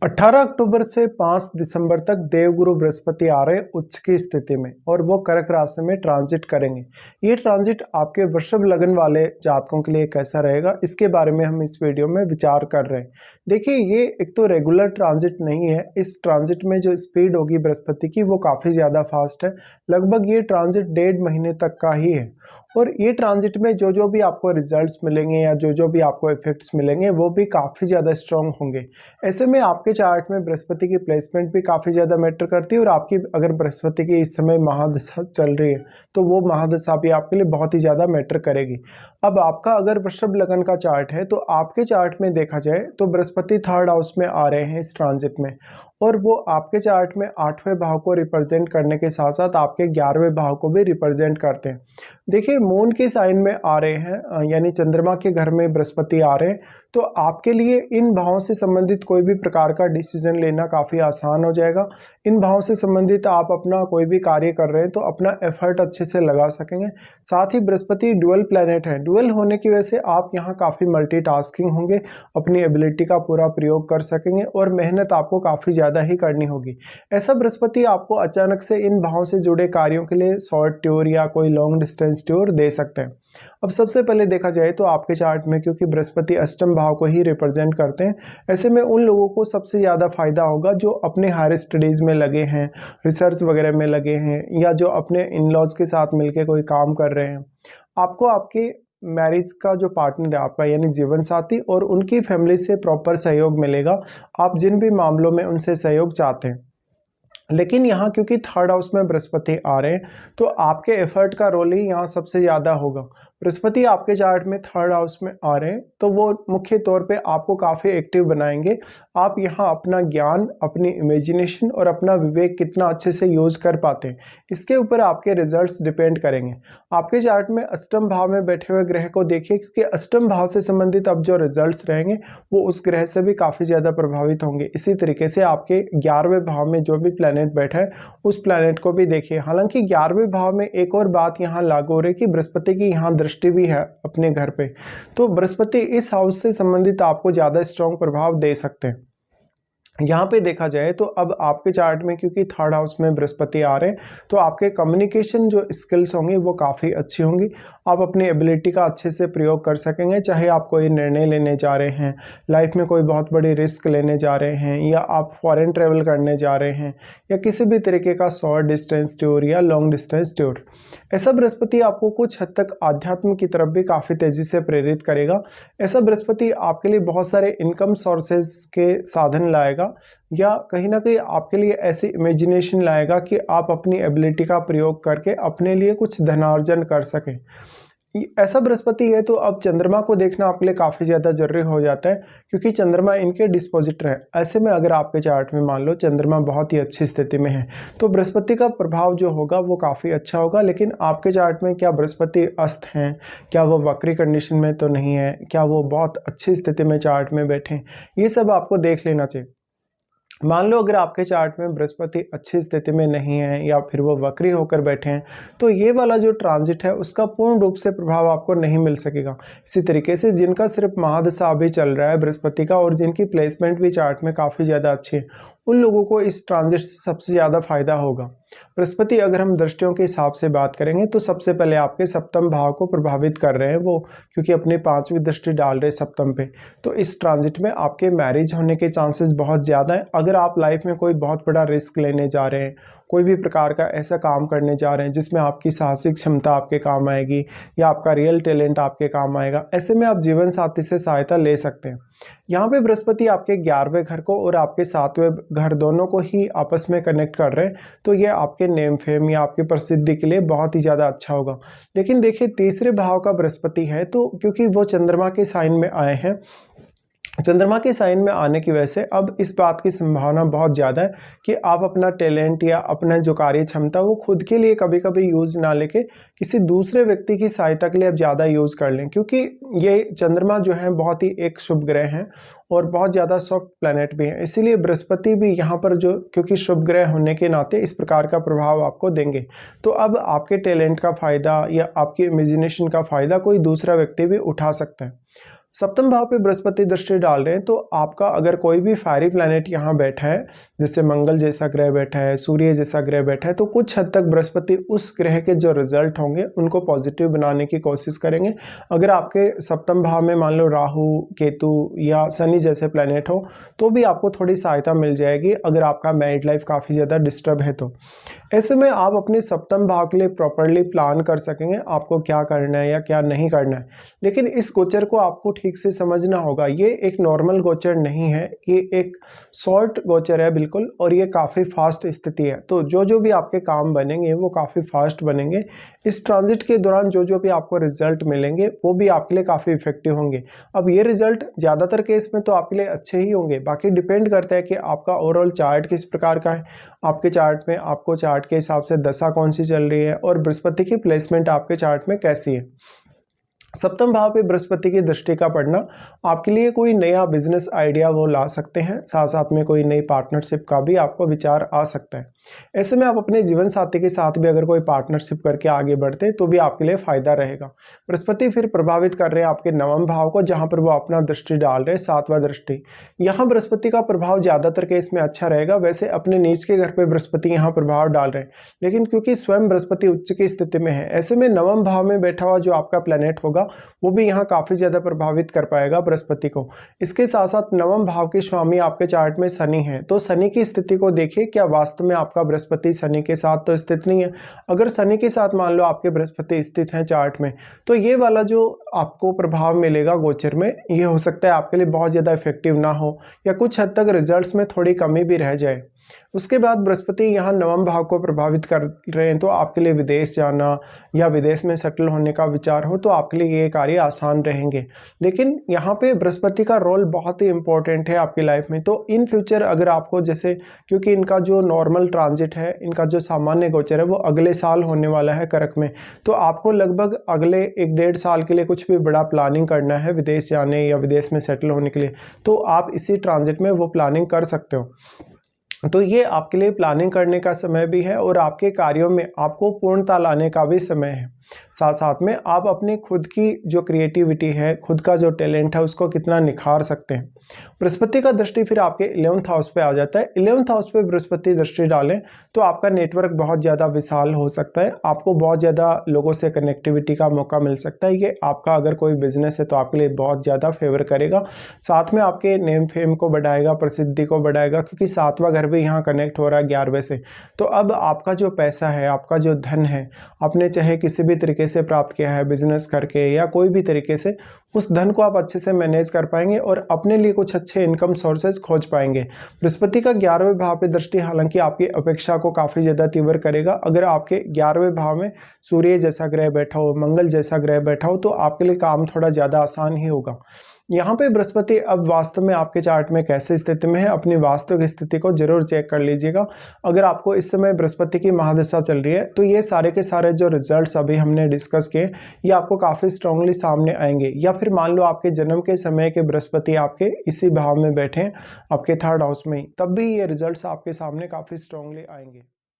18 अक्टूबर से 5 दिसंबर तक देवगुरु बृहस्पति आ रहे हैं उच्च की स्थिति में और वो कर्क राशि में ट्रांजिट करेंगे। ये ट्रांजिट आपके वृषभ लगन वाले जातकों के लिए कैसा रहेगा, इसके बारे में हम इस वीडियो में विचार कर रहे हैं। देखिए, ये एक तो रेगुलर ट्रांजिट नहीं है। इस ट्रांजिट में जो स्पीड होगी बृहस्पति की वो काफ़ी ज़्यादा फास्ट है। लगभग ये ट्रांजिट 1.5 महीने तक का ही है और ये ट्रांजिट में जो भी आपको रिजल्ट्स मिलेंगे या जो भी आपको इफेक्ट्स मिलेंगे वो भी काफ़ी ज़्यादा स्ट्रॉन्ग होंगे। ऐसे में आपके चार्ट में बृहस्पति की प्लेसमेंट भी काफ़ी ज़्यादा मैटर करती है और आपकी अगर बृहस्पति की इस समय महादशा चल रही है तो वो महादशा भी आपके लिए बहुत ही ज़्यादा मैटर करेगी। अब आपका अगर वृषभ लगन का चार्ट है तो आपके चार्ट में देखा जाए तो बृहस्पति 3rd हाउस में आ रहे हैं इस ट्रांजिट में और वो आपके चार्ट में 8वें भाव को रिप्रेजेंट करने के साथ साथ आपके 11वें भाव को भी रिप्रेजेंट करते हैं। देखिए, मून के साइन में आ रहे हैं यानी चंद्रमा के घर में बृहस्पति आ रहे हैं तो आपके लिए इन भावों से संबंधित कोई भी प्रकार का डिसीजन लेना काफ़ी आसान हो जाएगा। इन भावों से संबंधित आप अपना कोई भी कार्य कर रहे हैं तो अपना एफर्ट अच्छे से लगा सकेंगे। साथ ही बृहस्पति ड्यूअल प्लैनेट है। ड्यूअल होने की वजह से आप यहाँ काफ़ी मल्टीटास्किंग होंगे, अपनी एबिलिटी का पूरा प्रयोग कर सकेंगे और मेहनत आपको काफ़ी ज़्यादा ही करनी होगी। ऐसा बृहस्पति आपको अचानक से इन भावों से जुड़े कार्यों के लिए शॉर्ट टूर या कोई लॉन्ग डिस्टेंस टूर दे सकते हैं। अब सबसे पहले देखा जाए तो आपके चार्ट में क्योंकि बृहस्पति अष्टम भाव को ही रिप्रेजेंट करते हैं, ऐसे में उन लोगों को सबसे ज़्यादा फायदा होगा जो अपने हायर स्टडीज़ में लगे हैं, रिसर्च वगैरह में लगे हैं या जो अपने इन लॉज के साथ मिलकर कोई काम कर रहे हैं। आपको आपके मैरिज का जो पार्टनर है आपका यानी जीवन साथी और उनकी फैमिली से प्रॉपर सहयोग मिलेगा, आप जिन भी मामलों में उनसे सहयोग चाहते हैं। लेकिन यहाँ क्योंकि 3rd हाउस में बृहस्पति आ रहे हैं तो आपके एफर्ट का रोल ही यहाँ सबसे ज़्यादा होगा। बृहस्पति आपके चार्ट में 3rd हाउस में आ रहे हैं तो वो मुख्य तौर पे आपको काफ़ी एक्टिव बनाएंगे। आप यहाँ अपना ज्ञान, अपनी इमेजिनेशन और अपना विवेक कितना अच्छे से यूज़ कर पाते हैं, इसके ऊपर आपके रिजल्ट्स डिपेंड करेंगे। आपके चार्ट में अष्टम भाव में बैठे हुए ग्रह को देखिए, क्योंकि अष्टम भाव से संबंधित अब जो रिजल्ट्स रहेंगे वो उस ग्रह से भी काफ़ी ज़्यादा प्रभावित होंगे। इसी तरीके से आपके 11वें भाव में जो भी प्लैनेट बैठा है उस प्लैनेट को भी देखिए। हालांकि 11वें भाव में एक और बात यहाँ लागू हो रही है कि बृहस्पति की यहाँ दृष्टि भी है अपने घर पे, तो बृहस्पति इस हाउस से संबंधित आपको ज़्यादा स्ट्रॉन्ग प्रभाव दे सकते हैं। यहाँ पे देखा जाए तो अब आपके चार्ट में क्योंकि 3rd हाउस में बृहस्पति आ रहे हैं तो आपके कम्युनिकेशन जो स्किल्स होंगी वो काफ़ी अच्छी होंगी। आप अपनी एबिलिटी का अच्छे से प्रयोग कर सकेंगे, चाहे आप कोई निर्णय लेने जा रहे हैं, लाइफ में कोई बहुत बड़ी रिस्क लेने जा रहे हैं या आप फॉरेन ट्रेवल करने जा रहे हैं या किसी भी तरीके का शॉर्ट डिस्टेंस टूर या लॉन्ग डिस्टेंस टूर। ऐसा बृहस्पति आपको कुछ हद तक आध्यात्म की तरफ भी काफ़ी तेज़ी से प्रेरित करेगा। ऐसा बृहस्पति आपके लिए बहुत सारे इनकम सोर्सेज के साधन लाएगा या कहीं ना कहीं आपके लिए ऐसी इमेजिनेशन लाएगा कि आप अपनी एबिलिटी का प्रयोग करके अपने लिए कुछ धनार्जन कर सकें। ऐसा बृहस्पति है तो अब चंद्रमा को देखना आपके लिए काफ़ी ज़्यादा जरूरी हो जाता है, क्योंकि चंद्रमा इनके डिस्पोजिटर है। ऐसे में अगर आपके चार्ट में मान लो चंद्रमा बहुत ही अच्छी स्थिति में है तो बृहस्पति का प्रभाव जो होगा वो काफ़ी अच्छा होगा। लेकिन आपके चार्ट में क्या बृहस्पति अस्त हैं, क्या वो वक्री कंडीशन में तो नहीं है, क्या वो बहुत अच्छी स्थिति में चार्ट में बैठे, ये सब आपको देख लेना चाहिए। मान लो अगर आपके चार्ट में बृहस्पति अच्छी स्थिति में नहीं है या फिर वो वक्री होकर बैठे हैं तो ये वाला जो ट्रांजिट है उसका पूर्ण रूप से प्रभाव आपको नहीं मिल सकेगा। इसी तरीके से जिनका सिर्फ महादशा अभी चल रहा है बृहस्पति का और जिनकी प्लेसमेंट भी चार्ट में काफ़ी ज़्यादा अच्छी है, उन लोगों को इस ट्रांजिट से सबसे ज़्यादा फायदा होगा। बृहस्पति अगर हम दृष्टियों के हिसाब से बात करेंगे तो सबसे पहले आपके सप्तम भाव को प्रभावित कर रहे हैं वो, क्योंकि अपनी 5वीं दृष्टि डाल रहे सप्तम पे। तो इस ट्रांजिट में आपके मैरिज होने के चांसेस बहुत ज़्यादा हैं। अगर आप लाइफ में कोई बहुत बड़ा रिस्क लेने जा रहे हैं, कोई भी प्रकार का ऐसा काम करने जा रहे हैं जिसमें आपकी साहसिक क्षमता आपके काम आएगी या आपका रियल टैलेंट आपके काम आएगा, ऐसे में आप जीवन साथी से सहायता ले सकते हैं। यहाँ पे बृहस्पति आपके 11वें घर को और आपके 7वें घर दोनों को ही आपस में कनेक्ट कर रहे हैं, तो ये आपके नेम फेम या आपकी प्रसिद्धि के लिए बहुत ही ज़्यादा अच्छा होगा। लेकिन देखिए, तीसरे भाव का बृहस्पति है तो क्योंकि वो चंद्रमा के साइन में आए हैं, चंद्रमा के साइन में आने की वजह से अब इस बात की संभावना बहुत ज़्यादा है कि आप अपना टैलेंट या अपना जो कार्य क्षमता वो खुद के लिए कभी कभी यूज़ ना लेके किसी दूसरे व्यक्ति की सहायता के लिए अब ज़्यादा यूज़ कर लें, क्योंकि ये चंद्रमा जो है बहुत ही एक शुभ ग्रह है और बहुत ज़्यादा सॉफ्ट प्लैनेट भी है। इसीलिए बृहस्पति भी यहाँ पर जो क्योंकि शुभ ग्रह होने के नाते इस प्रकार का प्रभाव आपको देंगे। तो अब आपके टैलेंट का फ़ायदा या आपकी इमेजिनेशन का फ़ायदा कोई दूसरा व्यक्ति भी उठा सकता है। सप्तम भाव पे बृहस्पति दृष्टि डाल रहे हैं तो आपका अगर कोई भी फायरी प्लैनेट यहाँ बैठा है, जैसे मंगल जैसा ग्रह बैठा है, सूर्य जैसा ग्रह बैठा है, तो कुछ हद तक बृहस्पति उस ग्रह के जो रिजल्ट होंगे उनको पॉजिटिव बनाने की कोशिश करेंगे। अगर आपके सप्तम भाव में मान लो राहु, केतु या शनि जैसे प्लैनेट हो तो भी आपको थोड़ी सहायता मिल जाएगी, अगर आपका मैरिड लाइफ काफ़ी ज़्यादा डिस्टर्ब है तो। ऐसे में आप अपने सप्तम भाव के लिए प्रॉपरली प्लान कर सकेंगे आपको क्या करना है या क्या नहीं करना है। लेकिन इस गोचर को आपको ठीक से समझना होगा, ये एक नॉर्मल गोचर नहीं है, ये एक शॉर्ट गोचर है बिल्कुल, और ये काफ़ी फास्ट स्थिति है। तो जो भी आपके काम बनेंगे वो काफ़ी फास्ट बनेंगे। इस ट्रांजिट के दौरान जो भी आपको रिजल्ट मिलेंगे वो भी आपके लिए काफ़ी इफेक्टिव होंगे। अब ये रिजल्ट ज़्यादातर केस में तो आपके लिए अच्छे ही होंगे, बाकी डिपेंड करता है कि आपका ओवरऑल चार्ट किस प्रकार का है, आपके चार्ट में आपको चार्ट के हिसाब से दशा कौन सी चल रही है और बृहस्पति की प्लेसमेंट आपके चार्ट में कैसी है। सप्तम भाव पे बृहस्पति की दृष्टि का पड़ना आपके लिए कोई नया बिजनेस आइडिया वो ला सकते हैं, साथ साथ में कोई नई पार्टनरशिप का भी आपको विचार आ सकता है। ऐसे में आप अपने जीवन साथी के साथ भी अगर कोई पार्टनरशिप करके आगे बढ़ते हैं तो भी आपके लिए फायदा रहेगा। बृहस्पति फिर प्रभावित कर रहे हैं आपके नवम भाव को, जहां पर वो अपना दृष्टि डाल रहे हैं, सातवां दृष्टि। यहाँ बृहस्पति का प्रभाव ज्यादातर केस में अच्छा रहेगा। वैसे अपने नीच के घर पे बृहस्पति यहाँ प्रभाव डाल रहे हैं, लेकिन क्योंकि स्वयं बृहस्पति उच्च की स्थिति में है, ऐसे में नवम भाव में बैठा हुआ जो आपका प्लैनेट होगा वो भी यहाँ काफी ज्यादा प्रभावित कर पाएगा बृहस्पति को। इसके साथ साथ नवम भाव के स्वामी आपके चार्ट में शनि है, तो शनि की स्थिति को देखिए, क्या वास्तव में आपका बृहस्पति शनि के साथ तो स्थित नहीं है। अगर शनि के साथ मान लो आपके बृहस्पति स्थित है चार्ट में, तो ये वाला जो आपको प्रभाव मिलेगा गोचर में, ये हो सकता है आपके लिए बहुत ज्यादा इफेक्टिव ना हो या कुछ हद तक रिजल्ट्स में थोड़ी कमी भी रह जाए। उसके बाद बृहस्पति यहाँ नवम भाव को प्रभावित कर रहे हैं, तो आपके लिए विदेश जाना या विदेश में सेटल होने का विचार हो तो आपके लिए ये कार्य आसान रहेंगे। लेकिन यहाँ पे बृहस्पति का रोल बहुत ही इंपॉर्टेंट है आपकी लाइफ में। तो इन फ्यूचर अगर आपको जैसे, क्योंकि इनका जो नॉर्मल ट्रांजिट है, इनका जो सामान्य गोचर है वो अगले साल होने वाला है करक में, तो आपको लगभग अगले 1-1.5 साल के लिए कुछ भी बड़ा प्लानिंग करना है विदेश जाने या विदेश में सेटल होने के लिए, तो आप इसी ट्रांजिट में वो प्लानिंग कर सकते हो। तो ये आपके लिए प्लानिंग करने का समय भी है और आपके कार्यों में आपको पूर्णता लाने का भी समय है। साथ साथ में आप अपनी खुद की जो क्रिएटिविटी है, खुद का जो टैलेंट है, उसको कितना निखार सकते हैं। बृहस्पति का दृष्टि फिर आपके 11th हाउस पे आ जाता है। 11th हाउस पे बृहस्पति दृष्टि डालें तो आपका नेटवर्क बहुत ज़्यादा विशाल हो सकता है, आपको बहुत ज़्यादा लोगों से कनेक्टिविटी का मौका मिल सकता है। ये आपका अगर कोई बिजनेस है तो आपके लिए बहुत ज़्यादा फेवर करेगा। साथ में आपके नेम फेम को बढ़ाएगा, प्रसिद्धि को बढ़ाएगा, क्योंकि 7वां घर भी यहाँ कनेक्ट हो रहा है 11वें से। तो अब आपका जो पैसा है, आपका जो धन है, आपने चाहे किसी भी तरीके से प्राप्त किया है, बिजनेस करके या कोई भी तरीके से, उस धन को आप अच्छे से मैनेज कर पाएंगे और अपने लिए कुछ अच्छे इनकम सोर्सेज खोज पाएंगे। बृहस्पति का 11वें भाव पे दृष्टि हालांकि आपकी अपेक्षा को काफी ज्यादा तीव्र करेगा। अगर आपके 11वें भाव में सूर्य जैसा ग्रह बैठा हो, मंगल जैसा ग्रह बैठा हो, तो आपके लिए काम थोड़ा ज्यादा आसान ही होगा। यहाँ पे बृहस्पति अब वास्तव में आपके चार्ट में कैसे स्थिति में है, अपनी वास्तविक स्थिति को जरूर चेक कर लीजिएगा। अगर आपको इस समय बृहस्पति की महादशा चल रही है तो ये सारे के सारे जो रिजल्ट्स अभी हमने डिस्कस किए ये आपको काफ़ी स्ट्रांगली सामने आएंगे। या फिर मान लो आपके जन्म के समय के बृहस्पति आपके इसी भाव में बैठे हैं, आपके 3rd हाउस में ही, तब भी ये रिजल्ट्स आपके सामने काफ़ी स्ट्रांगली आएंगे।